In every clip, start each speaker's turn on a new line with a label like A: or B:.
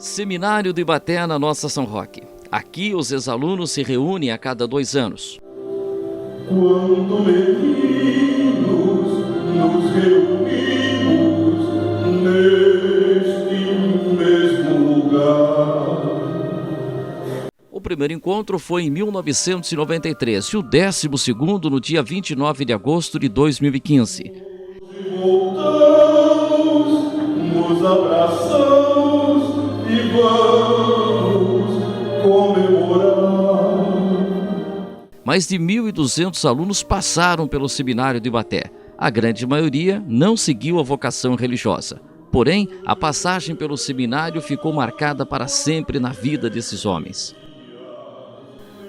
A: Seminário do Ibaté na Nossa São Roque. Aqui os ex-alunos se reúnem a cada 2 anos.
B: Quando meninos nos reunimos neste mesmo lugar.
A: O primeiro encontro foi em 1993 e o 12º no dia 29 de agosto de 2015.
B: Voltamos, nos abraçamos e vamos comemorar.
A: Mais de 1.200 alunos passaram pelo Seminário do Ibaté. A grande maioria não seguiu a vocação religiosa. Porém, a passagem pelo seminário ficou marcada para sempre na vida desses homens.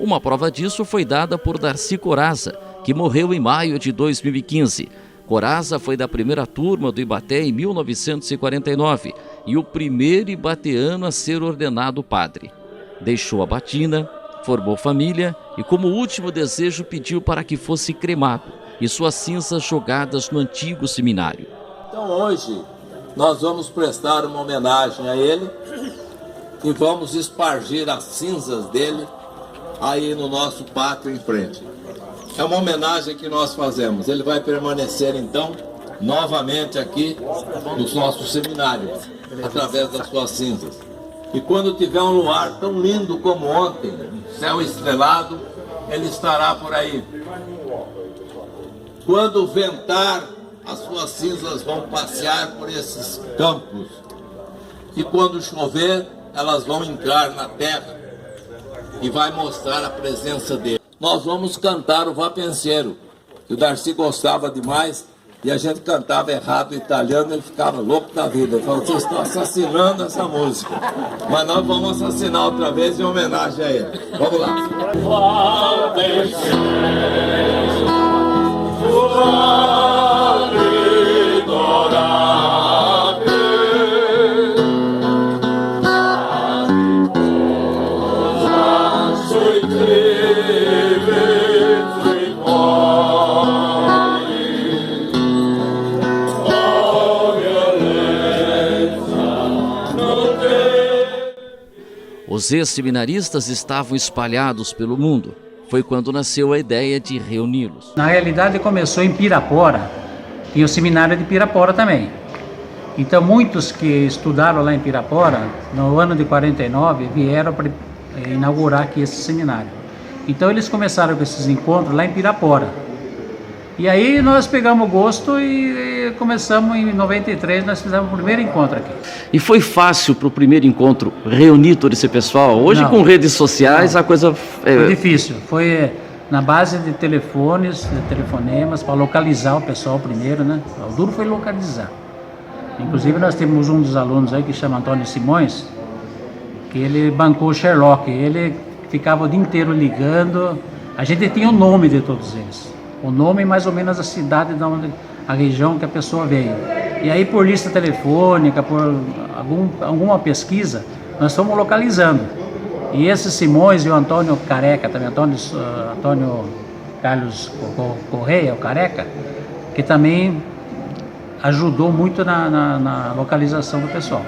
A: Uma prova disso foi dada por Darcy Coraza, que morreu em maio de 2015. Coraza foi da primeira turma do Ibaté em 1949 e o primeiro ibateano a ser ordenado padre. Deixou a batina, formou família e, como último desejo, pediu para que fosse cremado e suas cinzas jogadas no antigo seminário.
C: Então hoje nós vamos prestar uma homenagem a ele e vamos espargir as cinzas dele aí no nosso pátio em frente. É uma homenagem que nós fazemos. Ele vai permanecer então novamente aqui no nosso seminário, através das suas cinzas. E quando tiver um luar tão lindo como ontem, céu estrelado, ele estará por aí. Quando ventar, as suas cinzas vão passear por esses campos. E quando chover, elas vão entrar na terra e vai mostrar a presença dele. Nós vamos cantar o Vá Penseiro, que o Darcy gostava demais, e a gente cantava errado o italiano, ele ficava louco da vida. Ele falou, vocês estão assassinando essa música. Mas nós vamos assassinar outra vez em homenagem a ele. Vamos lá. Vá Penseiro,
A: Os ex-seminaristas estavam espalhados pelo mundo. Foi quando nasceu a ideia de reuni-los.
D: Na realidade começou em Pirapora, tinha o seminário de Pirapora também. Então muitos que estudaram lá em Pirapora, no ano de 49, vieram para inaugurar aqui esse seminário. Então eles começaram com esses encontros lá em Pirapora. E aí nós pegamos gosto e começamos em 93, nós fizemos o primeiro encontro aqui.
A: E foi fácil para o primeiro encontro reunir todo esse pessoal? Hoje com redes sociais a coisa...
D: Foi difícil, foi na base de telefones, de telefonemas, para localizar o pessoal primeiro, né? O duro foi localizar. Inclusive nós temos um dos alunos aí que chama Antônio Simões, que ele bancou o Sherlock, ele ficava o dia inteiro ligando, a gente tinha o nome de todos eles. O nome e mais ou menos a cidade, de onde, a região que a pessoa veio. E aí por lista telefônica, por alguma pesquisa, nós fomos localizando. E esse Simões e o Antônio Careca, também Antônio Carlos Correia, o Careca, que também ajudou muito na localização do pessoal.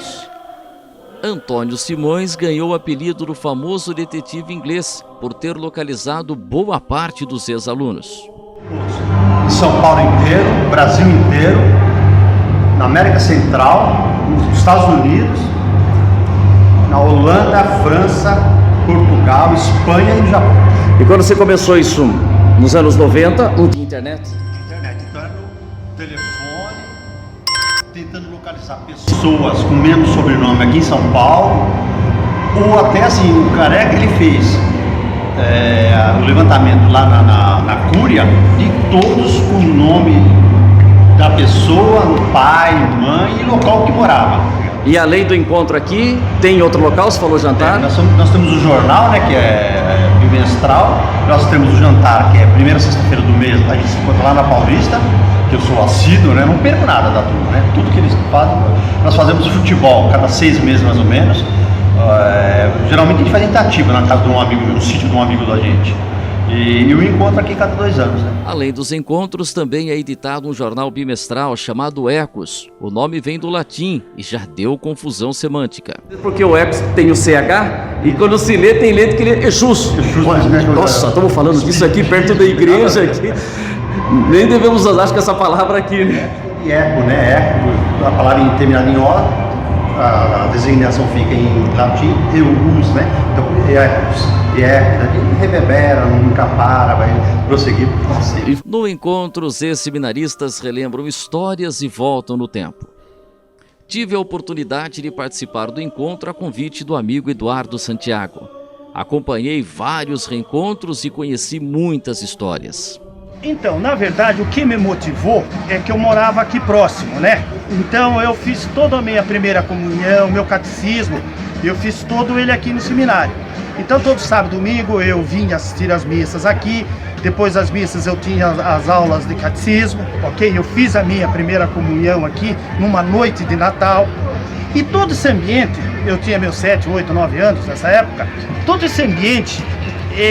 A: Antônio Simões ganhou o apelido do famoso detetive inglês por ter localizado boa parte dos ex-alunos.
E: Em São Paulo inteiro, no Brasil inteiro, na América Central, nos Estados Unidos, na Holanda, França, Portugal, Espanha e Japão.
A: E quando você começou isso nos anos 90, não tinha internet?
E: Internet, então era no telefone, tentando localizar pessoas com mesmo sobrenome aqui em São Paulo, ou até assim, o Careca ele fez o levantamento lá na Cúria de todos com o nome da pessoa, pai, mãe e local que morava.
A: E além do encontro aqui, tem outro local? Você falou jantar?
E: Nós temos o jornal, né, que é bimestral. Nós temos o jantar, que é primeira sexta-feira do mês. A gente se encontra lá na Paulista, que eu sou assíduo, né, não perco nada da turma, né? Tudo que eles fazem. Nós fazemos o futebol cada 6 meses mais ou menos. Geralmente a gente faz tentativa na casa de um amigo, no sítio de um amigo da gente. E o encontro aqui cada 2 anos, né?
A: Além dos encontros, também é editado um jornal bimestral chamado Ecos. O nome vem do latim e já deu confusão semântica.
F: Porque o Ecos tem o CH e quando se lê, tem letra que lê Exus. Nossa, estamos falando disso aqui perto da igreja. Aqui. Nem devemos usar, acho que essa palavra aqui, né?
E: E eco, né? Eco, a palavra terminada em O, a designação fica em latim, eus, né? Então, ecos. E reverbera, nunca para, vai prosseguir.
A: No encontro, os ex-seminaristas relembram histórias e voltam no tempo. Tive a oportunidade de participar do encontro a convite do amigo Eduardo Santiago. Acompanhei vários reencontros e conheci muitas histórias.
G: Então, na verdade, o que me motivou é que eu morava aqui próximo, né? Então eu fiz toda a minha primeira comunhão, meu catecismo, eu fiz todo ele aqui no seminário. Então todo sábado e domingo eu vinha assistir as missas aqui, depois das missas eu tinha as aulas de catecismo, ok? Eu fiz a minha primeira comunhão aqui numa noite de Natal. E todo esse ambiente, eu tinha meus 7, 8, 9 anos nessa época, todo esse ambiente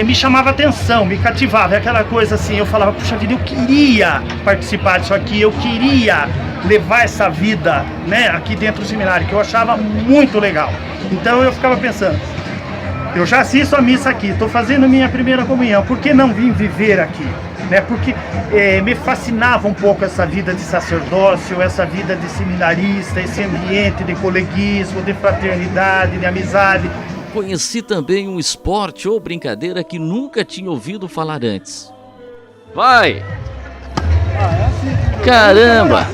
G: me chamava atenção, me cativava, é aquela coisa assim, eu falava, puxa vida, eu queria participar disso aqui, eu queria levar essa vida, né, aqui dentro do seminário, que eu achava muito legal. Então eu ficava pensando, eu já assisto a missa aqui, estou fazendo minha primeira comunhão, por que não vim viver aqui? Né? Porque me fascinava um pouco essa vida de sacerdócio, essa vida de seminarista, esse ambiente de coleguismo, de fraternidade, de amizade.
A: Conheci também um esporte ou brincadeira que nunca tinha ouvido falar antes. Vai! Caramba!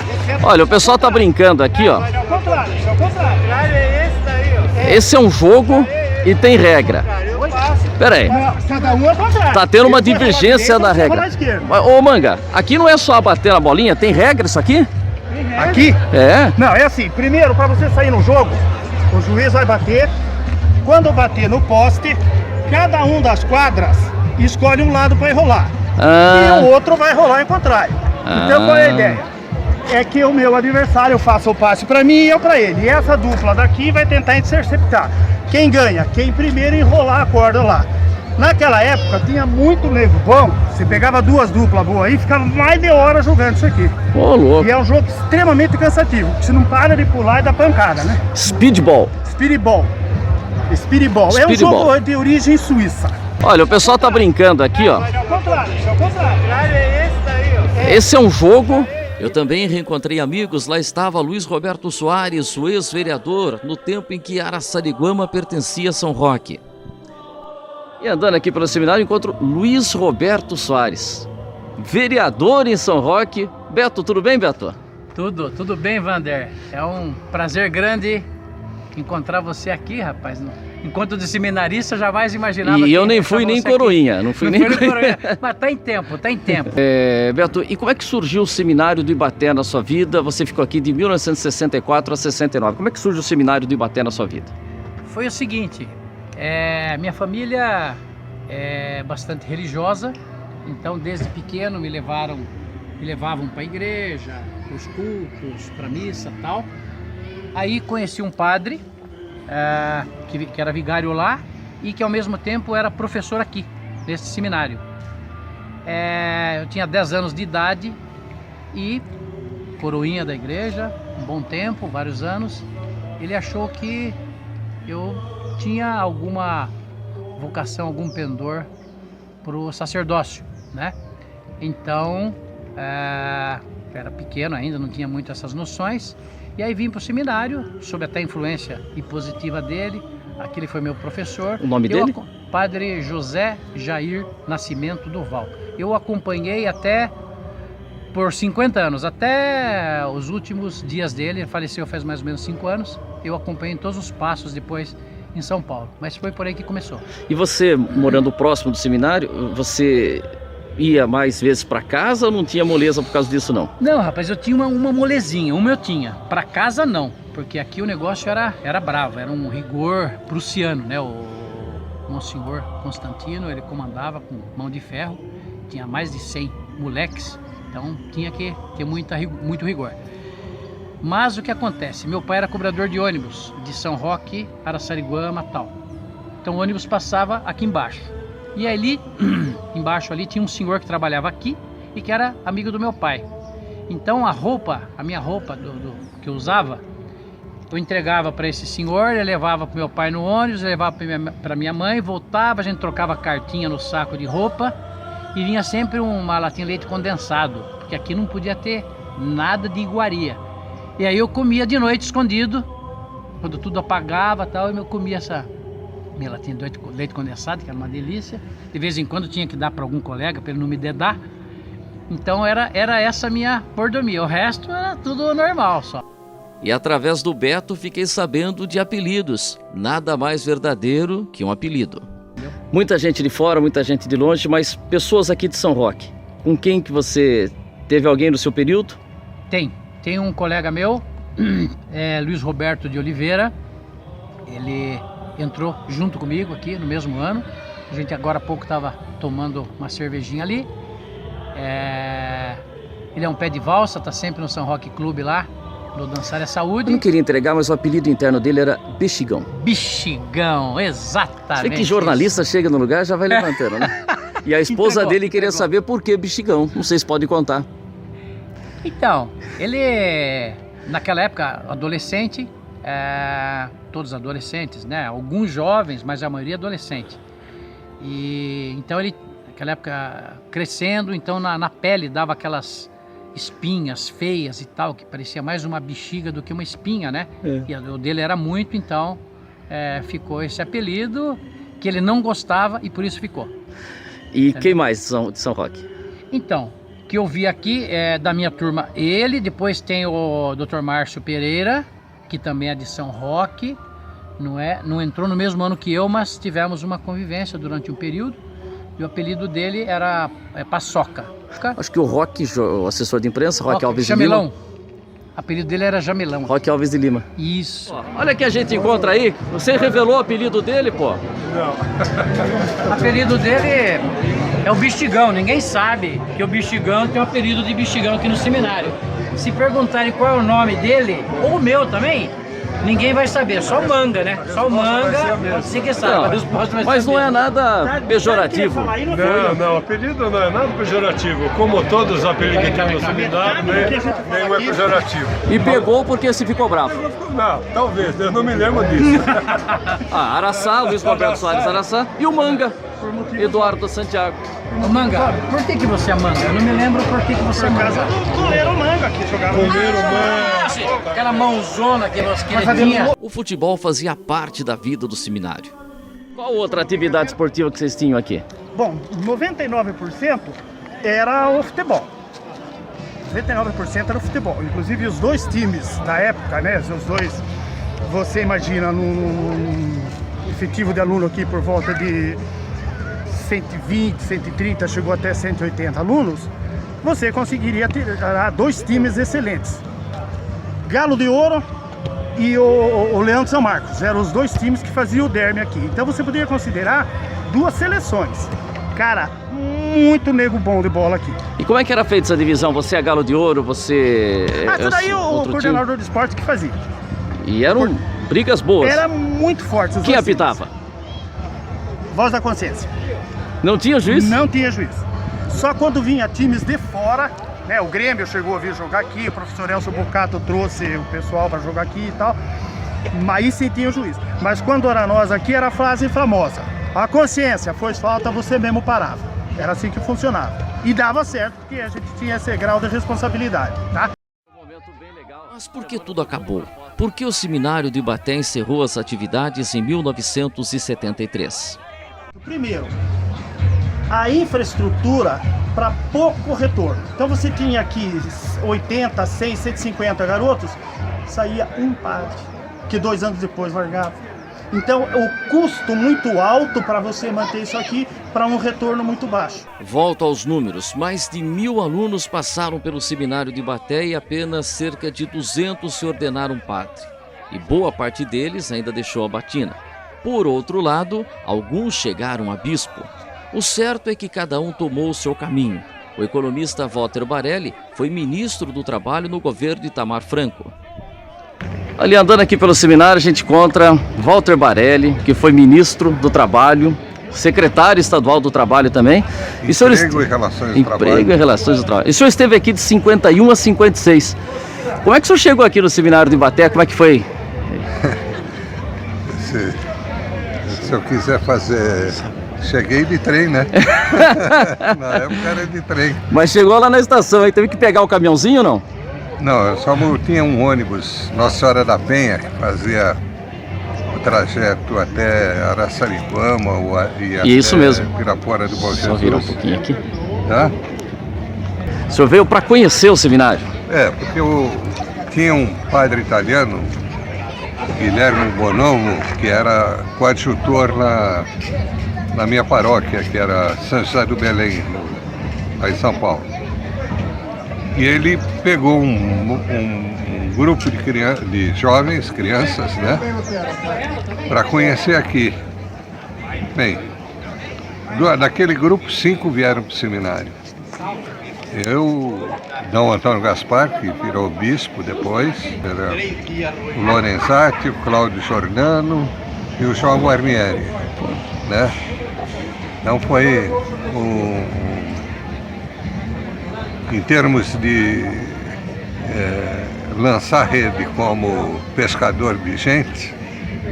A: Olha, o pessoal tá brincando aqui, ó. Esse é um jogo e tem regra. Pera aí. Tá tendo uma divergência na regra. Ô Manga, aqui não é só bater na bolinha, tem regra isso aqui?
G: Aqui?
A: É.
G: Não, é assim, primeiro, para você sair no jogo, o juiz vai bater. Quando bater no poste, cada um das quadras escolhe um lado para enrolar. E o outro vai rolar em contrário. Então qual é a ideia? É que o meu adversário faça o passe para mim e eu para ele. E essa dupla daqui vai tentar interceptar. Quem ganha? Quem primeiro enrolar a corda lá. Naquela época tinha muito nego bom. Você pegava 2 duplas boas aí, ficava mais de hora jogando isso aqui.
A: Ô, louco.
G: E é um jogo extremamente cansativo. Você não para de pular e dar pancada, né?
A: Speedball.
G: Speedball. Speedball. É um jogo de origem suíça.
A: Olha, o pessoal tá brincando aqui, ó. Esse é um jogo. Eu também reencontrei amigos, lá estava Luiz Roberto Soares, o ex-vereador, no tempo em que Araçariguama pertencia a São Roque. E andando aqui pelo seminário, encontro Luiz Roberto Soares, vereador em São Roque. Beto, tudo bem, Beto?
D: Tudo bem, Vander. É um prazer grande encontrar você aqui, rapaz. Enquanto de seminarista, jamais imaginava.
A: E eu nem fui nem coroinha, não fui nem coroinha.
D: Mas tá em tempo.
A: Beto, e como é que surgiu o seminário do Ibaté na sua vida? Você ficou aqui de 1964 a 69. Como é que surge o seminário do Ibaté na sua vida?
D: Foi o seguinte, minha família é bastante religiosa, então desde pequeno me levavam para a igreja, para os cultos, para a missa e tal. Aí conheci um padre que era vigário lá e que ao mesmo tempo era professor aqui, nesse seminário. Eu tinha 10 anos de idade e coroinha da igreja, um bom tempo, vários anos. Ele achou que eu tinha alguma vocação, algum pendor para o sacerdócio, né? Então, era pequeno ainda, não tinha muito essas noções. E aí vim para o seminário, sob até a influência positiva dele. Aquele foi meu professor.
A: O nome dele?
D: Padre José Jair Nascimento Duval. Eu acompanhei até por 50 anos, até os últimos dias dele. Ele faleceu faz mais ou menos 5 anos. Eu acompanhei todos os passos depois em São Paulo. Mas foi por aí que começou.
A: E você, morando próximo do seminário, você ia mais vezes para casa ou não tinha moleza por causa disso, não?
D: Não, rapaz, eu tinha uma molezinha, eu tinha. Para casa, não, porque aqui o negócio era bravo, era um rigor prussiano, né? O Monsenhor Constantino, ele comandava com mão de ferro, tinha mais de 100 moleques, então tinha que ter muito rigor. Mas o que acontece? Meu pai era cobrador de ônibus, de São Roque, Araçariguama, tal. Então o ônibus passava aqui embaixo. E ali, embaixo ali tinha um senhor que trabalhava aqui e que era amigo do meu pai. Então a minha roupa que eu usava, eu entregava para esse senhor, ele levava para meu pai no ônibus, levava para minha mãe, voltava, a gente trocava cartinha no saco de roupa e vinha sempre uma latinha de leite condensado, porque aqui não podia ter nada de iguaria. E aí eu comia de noite escondido, quando tudo apagava e tal, eu comia essa minha latinha de leite condensado, que era uma delícia. De vez em quando tinha que dar para algum colega, para ele não me dedar. Então era essa minha mordomia, o resto era tudo normal só.
A: E através do Beto fiquei sabendo de apelidos, nada mais verdadeiro que um apelido.
F: Muita gente de fora, muita gente de longe, mas pessoas aqui de São Roque. Com quem que você teve alguém no seu período?
D: Tem um colega meu, Luiz Roberto de Oliveira, ele entrou junto comigo aqui no mesmo ano. A gente agora há pouco estava tomando uma cervejinha ali. Ele é um pé de valsa, tá sempre no São Roque Clube lá, no Dançar é Saúde.
F: Eu não queria entregar, mas o apelido interno dele era Bexigão.
D: Bexigão, exatamente.
F: Sei que jornalista chega no lugar e já vai levantando, né? E a esposa dele queria saber por que Bexigão. Não sei se pode contar.
D: Então, ele, naquela época, adolescente, todos adolescentes, né? Alguns jovens, mas a maioria adolescente. E então ele, naquela época, crescendo, então na pele dava aquelas espinhas feias e tal, que parecia mais uma bexiga do que uma espinha, né? E o dele era muito, então ficou esse apelido que ele não gostava e por isso ficou.
F: E entendeu? Quem mais de São Roque?
D: Então, que eu vi aqui da minha turma, ele, depois tem o Dr. Márcio Pereira, que também é de São Roque, não entrou no mesmo ano que eu, mas tivemos uma convivência durante um período, e o apelido dele era Paçoca.
F: Acho que o Roque, o assessor de imprensa, Roque Alves
D: Jamelão.
F: de Lima.
D: O apelido dele era Jamelão.
F: Roque Alves de Lima.
D: Isso.
F: Olha que a gente encontra aí, você revelou o apelido dele, pô?
D: Não. O apelido dele é o Bexigão, ninguém sabe que o Bexigão tem um apelido de Bexigão aqui no seminário. Se perguntarem qual é o nome dele, ou o meu também, ninguém vai saber, só o Manga, né? Só o Manga, você que sabe.
F: Mas não é nada pejorativo.
H: Não, apelido não é nada pejorativo. Como todos os apelidos que tem no seminário, nenhum é pejorativo.
F: E pegou porque se ficou bravo?
H: Não, talvez, eu não me lembro disso.
F: Araçá, Luiz Roberto Soares Araçá e o Manga, Eduardo Santiago.
D: O Manga, por que você é Manga? Eu não me lembro por que você é Manga.
G: Goleiro Manga que jogava.
H: Goleiro Manga.
D: Aquela mãozona que ele tinha.
A: O futebol fazia parte da vida do seminário.
F: Qual outra atividade esportiva que vocês tinham aqui?
G: Bom, 99% era o futebol. 99% era o futebol. Inclusive os dois times da época, né? Os dois, você imagina, num efetivo de aluno aqui por volta de 120, 130, chegou até 180 alunos, você conseguiria ter dois times excelentes. Galo de Ouro e o Leandro São Marcos, eram os dois times que faziam o derby aqui. Então você poderia considerar duas seleções. Cara, muito nego bom de bola aqui.
F: E como é que era feita essa divisão? Você é Galo de Ouro, você...
G: Isso daí o coordenador de esporte que fazia.
F: E eram brigas boas.
G: Era muito forte.
F: Quem apitava?
G: Voz da consciência.
F: Não tinha juiz?
G: Não tinha juiz. Só quando vinha times de fora, né? O Grêmio chegou a vir jogar aqui, o professor Elcio Bocato trouxe o pessoal para jogar aqui e tal. Mas aí sim tinha o juiz. Mas quando era nós aqui, era a frase famosa: a consciência, foi falta, você mesmo parava. Era assim que funcionava. E dava certo, porque a gente tinha esse grau de responsabilidade, tá?
A: Mas por que tudo acabou? Por que o seminário de Ibaté encerrou as atividades em 1973?
G: Primeiro, a infraestrutura para pouco retorno. Então você tinha aqui 80, 100, 150 garotos, saía um padre, que 2 anos depois largava. Então o custo muito alto para você manter isso aqui para um retorno muito baixo.
A: Volto aos números, mais de 1000 alunos passaram pelo seminário de Ibaté e apenas cerca de 200 se ordenaram padre. E boa parte deles ainda deixou a batina. Por outro lado, alguns chegaram a bispo. O certo é que cada um tomou o seu caminho. O economista Walter Barelli foi ministro do Trabalho no governo de Itamar Franco.
F: Ali andando aqui pelo seminário, a gente encontra Walter Barelli, que foi ministro do Trabalho secretário estadual do Trabalho também.
I: Emprego e Relações do Trabalho.
F: Emprego e Relações do Trabalho. E o senhor esteve aqui de 51 a 56. Como é que o senhor chegou aqui no seminário de Ibaté? Como é que foi?
I: Se eu quiser fazer... Cheguei de trem, né? Na época era de trem.
F: Mas chegou lá na estação, aí teve que pegar o caminhãozinho ou não?
I: Não, eu só tinha um ônibus, Nossa Senhora da Penha, que fazia o trajeto até Araçariguama e até
F: isso mesmo.
I: Pirapora do Bom Jesus.
F: Só virar um pouquinho aqui.
I: Tá?
F: O senhor veio para conhecer o seminário?
I: Porque eu tinha um padre italiano, Guilherme Bonomo, que era coadjutor na minha paróquia, que era São José do Belém, aí em São Paulo. E ele pegou um grupo de jovens, crianças, né, para conhecer aqui. Bem, daquele grupo, 5 vieram para o seminário. Eu, Dom Antônio Gaspar, que virou bispo depois, era o Lorenzati, o Cláudio Giordano e o João Guarnieri, né? Então foi em termos de lançar rede como pescador de gente,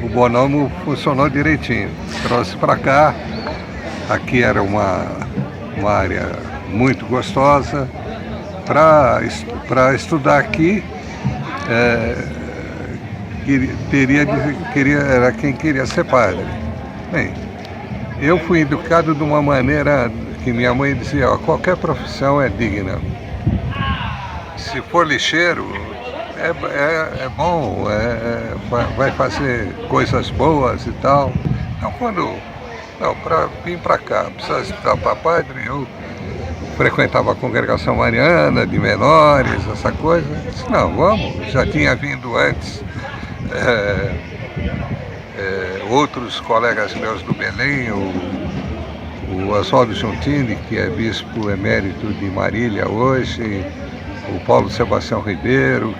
I: o Bonomo funcionou direitinho. Trouxe para cá, aqui era uma área muito gostosa para estudar aqui. Era quem queria ser padre. Bem, eu fui educado de uma maneira que minha mãe dizia, qualquer profissão é digna. Se for lixeiro, é bom, vai fazer coisas boas e tal. Então, para vir para cá, precisa estudar para padre, eu frequentava a congregação mariana, de menores, essa coisa. Eu disse, não, vamos, já tinha vindo antes. Outros colegas meus do Belém, o Oswaldo Giuntini, que é bispo emérito de Marília hoje, o Paulo Sebastião Ribeiro,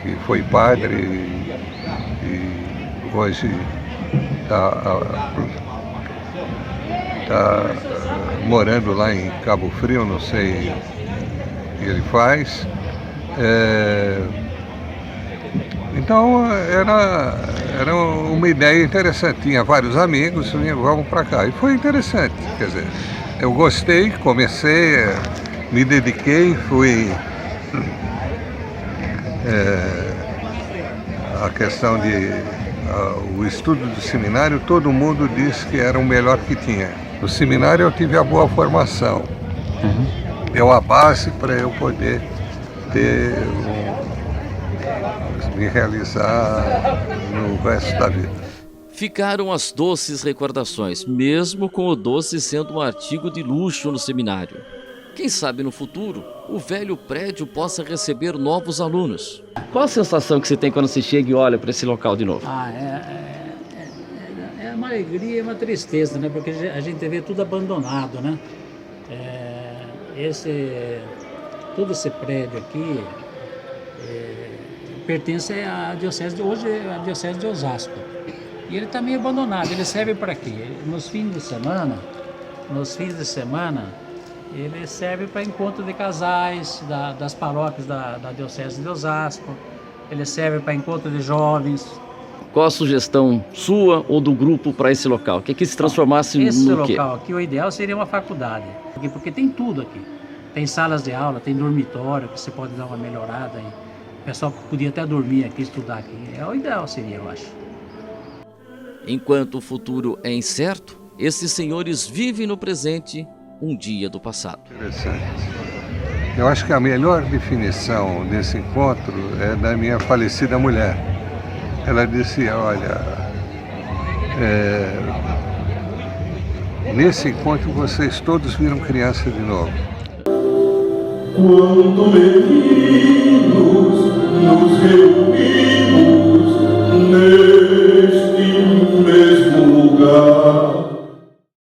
I: que foi padre e hoje está morando lá em Cabo Frio, não sei o que ele faz. Então era uma ideia interessante, tinha vários amigos, vamos para cá. E foi interessante, quer dizer, eu gostei, comecei, me dediquei, fui... a questão o estudo do seminário, todo mundo disse que era o melhor que tinha. No seminário eu tive a boa formação, deu a base para eu poder me realizar no resto da vida.
A: Ficaram as doces recordações, mesmo com o doce sendo um artigo de luxo no seminário. Quem sabe no futuro, o velho prédio possa receber novos alunos.
F: Qual a sensação que você tem quando você chega e olha para esse local de novo?
D: É uma alegria e uma tristeza, né? Porque a gente vê tudo abandonado, né? Todo esse prédio aqui pertence à diocese hoje é a diocese de Osasco. E ele está meio abandonado. Ele serve para quê? Nos fins de semana, ele serve para encontro de casais das paróquias da diocese de Osasco. Ele serve para encontro de jovens.
F: Qual a sugestão sua ou do grupo para esse local? Que aqui se transformasse no quê?
D: Esse local aqui, o ideal seria uma faculdade. Porque tem tudo aqui. Tem salas de aula, tem dormitório, que você pode dar uma melhorada aí. O pessoal podia até dormir aqui, estudar aqui. O ideal seria, eu acho.
A: Enquanto o futuro é incerto, esses senhores vivem no presente um dia do passado.
I: Interessante. Eu acho que a melhor definição desse encontro é da minha falecida mulher. Ela disse, olha, nesse encontro vocês todos viram criança de novo.
B: Quando meninos nos reunimos